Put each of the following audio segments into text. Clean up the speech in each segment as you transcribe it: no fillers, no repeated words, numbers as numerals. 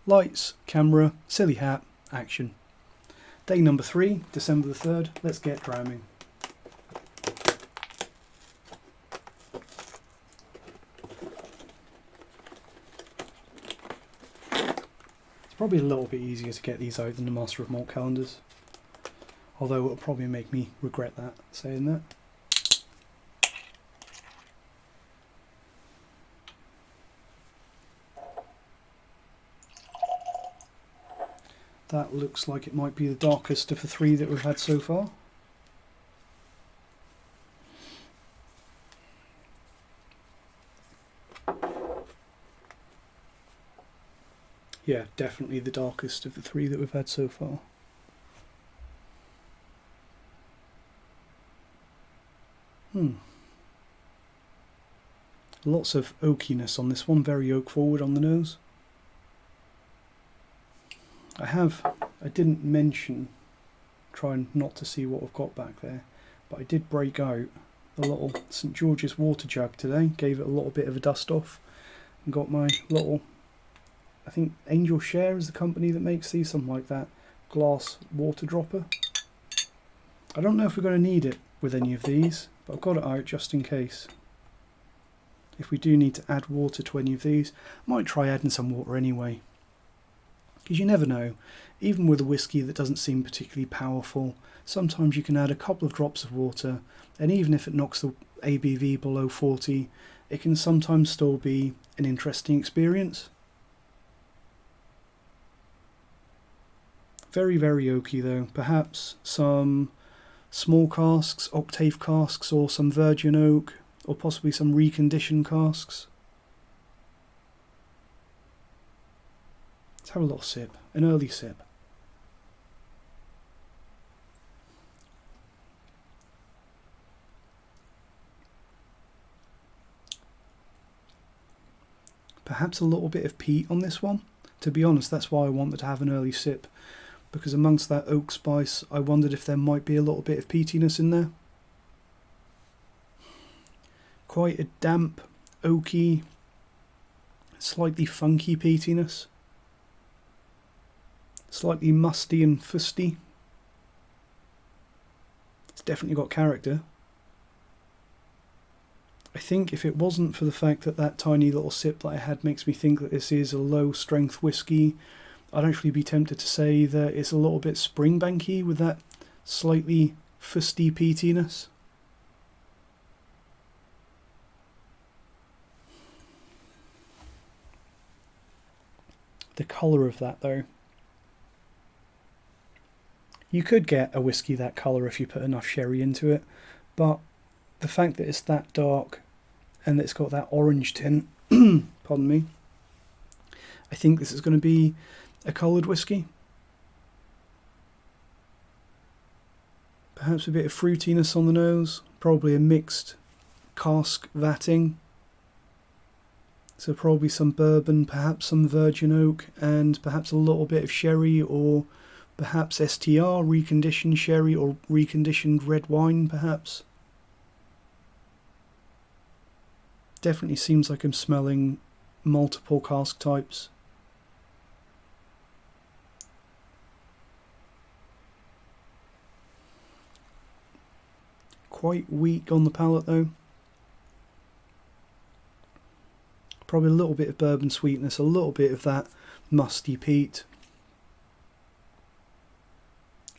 Lights, camera, silly hat, action. Day number 3, December the 3rd. Let's get dramming. It's probably a little bit easier to get these out than the Master of Malt calendars. Although it'll probably make me regret that, saying that. That looks like it might be the darkest of the 3 that we've had so far. Yeah, definitely the darkest of the 3 that we've had so far. Lots of oakiness on this one, very oak forward on the nose. I didn't mention trying not to see what I've got back there, but I did break out a little St George's water jug today, gave it a little bit of a dust off, and got my little, I think Angel Share is the company that makes these, something like that, glass water dropper. I don't know if we're going to need it with any of these, but I've got it out just in case. If we do need to add water to any of these, I might try adding some water anyway. Because you never know, even with a whiskey that doesn't seem particularly powerful, sometimes you can add a couple of drops of water, and even if it knocks the ABV below 40, it can sometimes still be an interesting experience. Very, very oaky though. Perhaps some small casks, octave casks, or some virgin oak, or possibly some reconditioned casks. Let's have a little sip, an early sip. Perhaps a little bit of peat on this one. To be honest, that's why I wanted to have an early sip, because amongst that oak spice, I wondered if there might be a little bit of peatiness in there. Quite a damp, oaky, slightly funky peatiness. Slightly musty and fusty. It's definitely got character. I think if it wasn't for the fact that that tiny little sip that I had makes me think that this is a low strength whiskey, I'd actually be tempted to say that it's a little bit Springbanky with that slightly fusty peatiness. The colour of that though. You could get a whiskey that colour if you put enough sherry into it, but the fact that it's that dark and that it's got that orange tint, pardon me, I think this is going to be a coloured whiskey. Perhaps a bit of fruitiness on the nose, probably a mixed cask vatting. So probably some bourbon, perhaps some virgin oak, and perhaps a little bit of sherry, or perhaps STR, reconditioned sherry, or reconditioned red wine, perhaps. Definitely seems like I'm smelling multiple cask types. Quite weak on the palate though. Probably a little bit of bourbon sweetness, a little bit of that musty peat.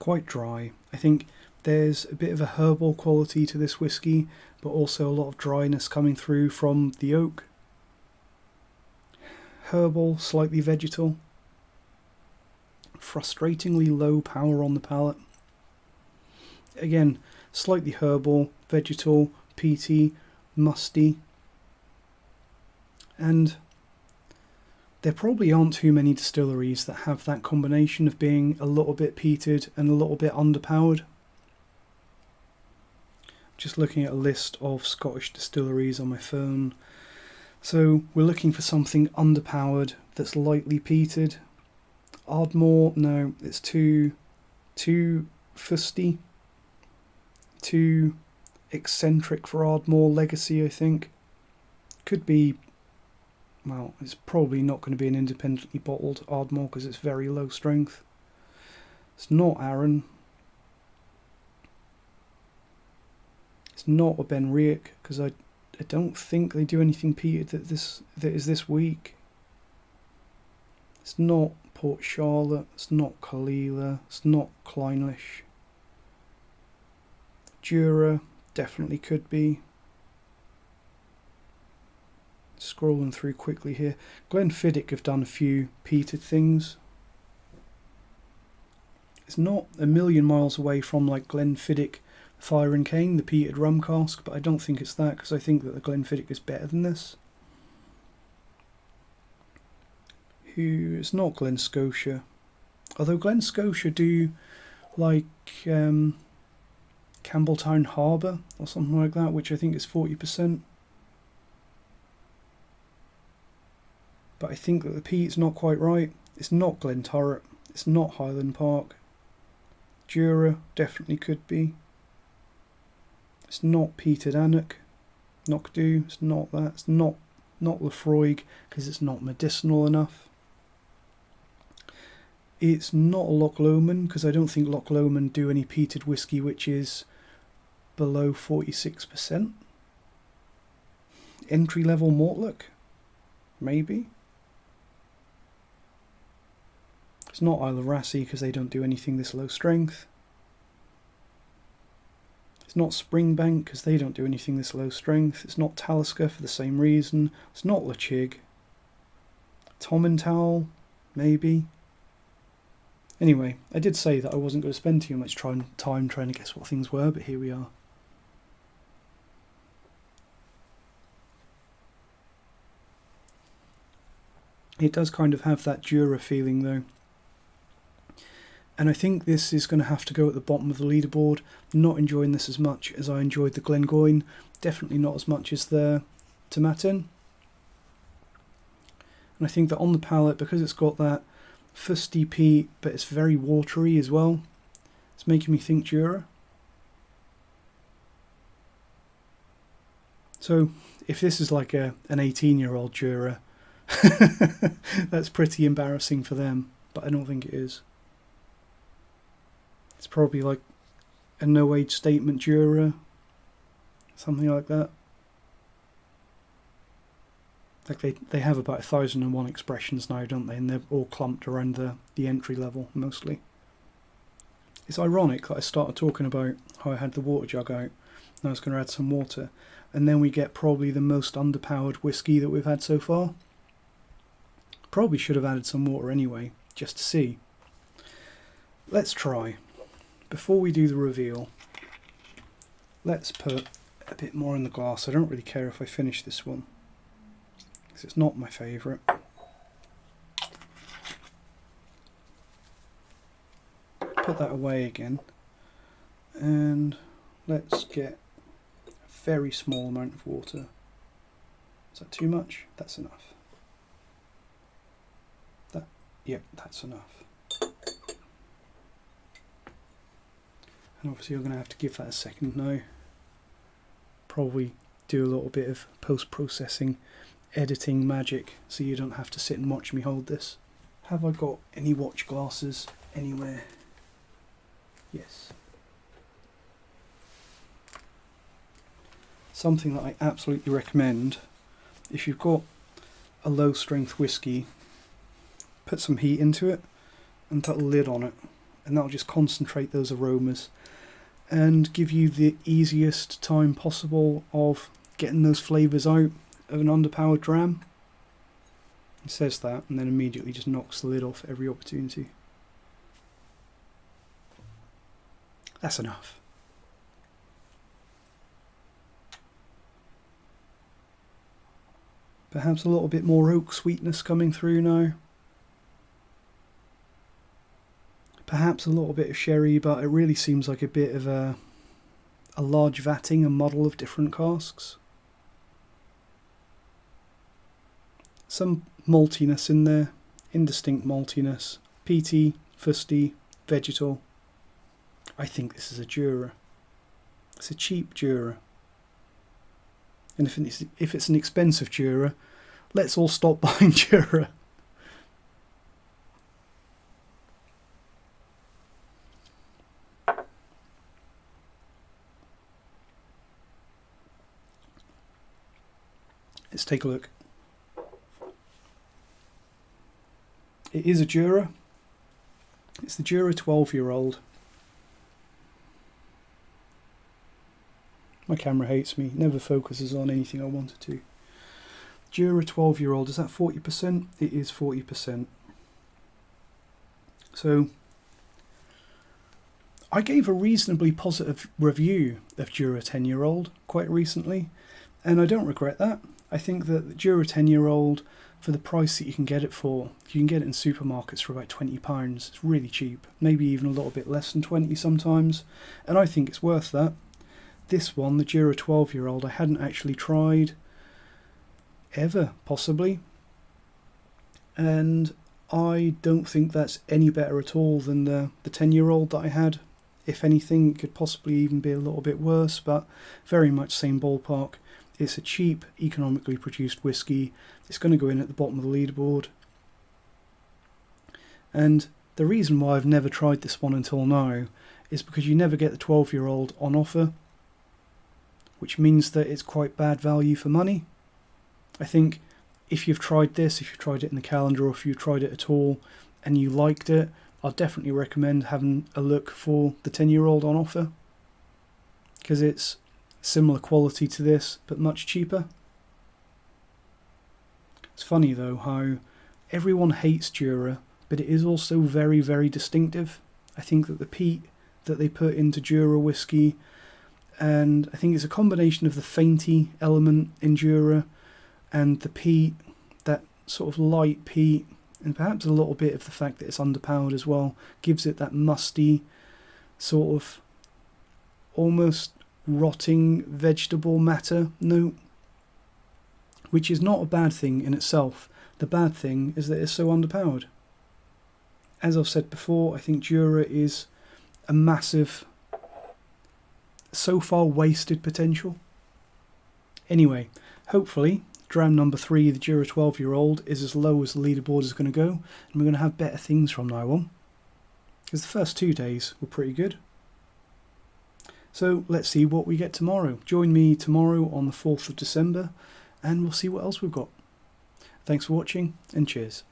Quite dry. I think there's a bit of a herbal quality to this whiskey, but also a lot of dryness coming through from the oak. Herbal, slightly vegetal. Frustratingly low power on the palate. Again, slightly herbal, vegetal, peaty, musty. And there probably aren't too many distilleries that have that combination of being a little bit peated and a little bit underpowered. Just looking at a list of Scottish distilleries on my phone. So we're looking for something underpowered that's lightly peated. Ardmore, no, it's too fusty, too eccentric for Ardmore. Legacy, I think, could be well, it's probably not going to be an independently bottled Ardmore because it's very low strength. It's not Arran. It's not a Ben Riach because I don't think they do anything peated that is this week. It's not Port Charlotte. It's not Kalila. It's not Clynelish. Jura definitely could be. Scrolling through quickly here. Glenfiddich have done a few peated things. It's not a million miles away from like Glenfiddich Fire and Cane, the peated rum cask, but I don't think it's that because I think that the Glenfiddich is better than this. It's not Glen Scotia. Although Glen Scotia do like Campbelltown Harbour or something like that, which I think is 40%. But I think that the peat's not quite right. It's not Glen Turret. It's not Highland Park. Jura definitely could be. It's not peated Annock. Knockdhu. It's not that. It's not Lefroy because it's not medicinal enough. It's not Loch Lomond because I don't think Loch Lomond do any peated whiskey which is below 46%. Entry level Mortlach? Maybe. It's not Isle of Rassy because they don't do anything this low strength. It's not Springbank because they don't do anything this low strength. It's not Talisker for the same reason. It's not Lachig. Tomatin, maybe. Anyway, I did say that I wasn't going to spend too much time trying to guess what things were, but here we are. It does kind of have that Jura feeling though. And I think this is going to have to go at the bottom of the leaderboard. Not enjoying this as much as I enjoyed the Glengoyne. Definitely not as much as the Tomatin. And I think that on the palate, because it's got that fusty peat, but it's very watery as well, it's making me think Jura. So if this is like an 18-year-old Jura, that's pretty embarrassing for them, but I don't think it is. It's probably like a no-age statement Jura, something like that. Like they have about 1,001 expressions now, don't they? And they're all clumped around the entry level, mostly. It's ironic that I started talking about how I had the water jug out, and I was going to add some water, and then we get probably the most underpowered whiskey that we've had so far. Probably should have added some water anyway, just to see. Let's try. Before we do the reveal, let's put a bit more in the glass. I don't really care if I finish this one, because it's not my favourite. Put that away again, and let's get a very small amount of water. Is that too much? That's enough. Yep, that's enough. And obviously you're going to have to give that a second now. Probably do a little bit of post-processing, editing magic, so you don't have to sit and watch me hold this. Have I got any watch glasses anywhere? Yes. Something that I absolutely recommend, if you've got a low strength whiskey, put some heat into it and put a lid on it, and that'll just concentrate those aromas and give you the easiest time possible of getting those flavours out of an underpowered dram. It says that and then immediately just knocks the lid off every opportunity. That's enough. Perhaps a little bit more oak sweetness coming through now. Perhaps a little bit of sherry, but it really seems like a bit of a large vatting, a muddle of different casks. Some maltiness in there, indistinct maltiness, peaty, fusty, vegetal. I think this is a Jura. It's a cheap Jura. And if it's an expensive Jura, let's all stop buying Jura. Let's take a look. It is a Jura. It's the Jura 12-year-old. My camera hates me, never focuses on anything I want it to. Jura 12-year-old, is that 40%? It is 40%. So, I gave a reasonably positive review of Jura 10-year-old quite recently, and I don't regret that. I think that the Jura 10-year-old, for the price that you can get it for, you can get it in supermarkets for about £20. It's really cheap, maybe even a little bit less than 20 sometimes, and I think it's worth that. This one, the Jura 12-year-old, I hadn't actually tried ever, possibly, and I don't think that's any better at all than the 10-year-old that I had. If anything, it could possibly even be a little bit worse, but very much same ballpark. It's a cheap, economically produced whiskey. It's going to go in at the bottom of the leaderboard. And the reason why I've never tried this one until now is because you never get the 12-year-old on offer, which means that it's quite bad value for money. I think if you've tried this, if you've tried it in the calendar, or if you've tried it at all and you liked it, I'd definitely recommend having a look for the 10-year-old on offer, because it's similar quality to this but much cheaper. It's funny though how everyone hates Jura, but it is also very, very distinctive. I think that the peat that they put into Jura whiskey, and I think it's a combination of the fainty element in Jura and the peat, that sort of light peat, and perhaps a little bit of the fact that it's underpowered as well, gives it that musty, sort of almost rotting vegetable matter note, which is not a bad thing in itself. The bad thing is that it's so underpowered. As I've said before, I think Jura is a massive, so far wasted potential. Anyway, hopefully Dram number 3, the Jura 12-year-old, is as low as the leaderboard is going to go, and we're going to have better things from now on, because the first 2 days were pretty good. So let's see what we get tomorrow. Join me tomorrow on the 4th of December, and we'll see what else we've got. Thanks for watching, and cheers.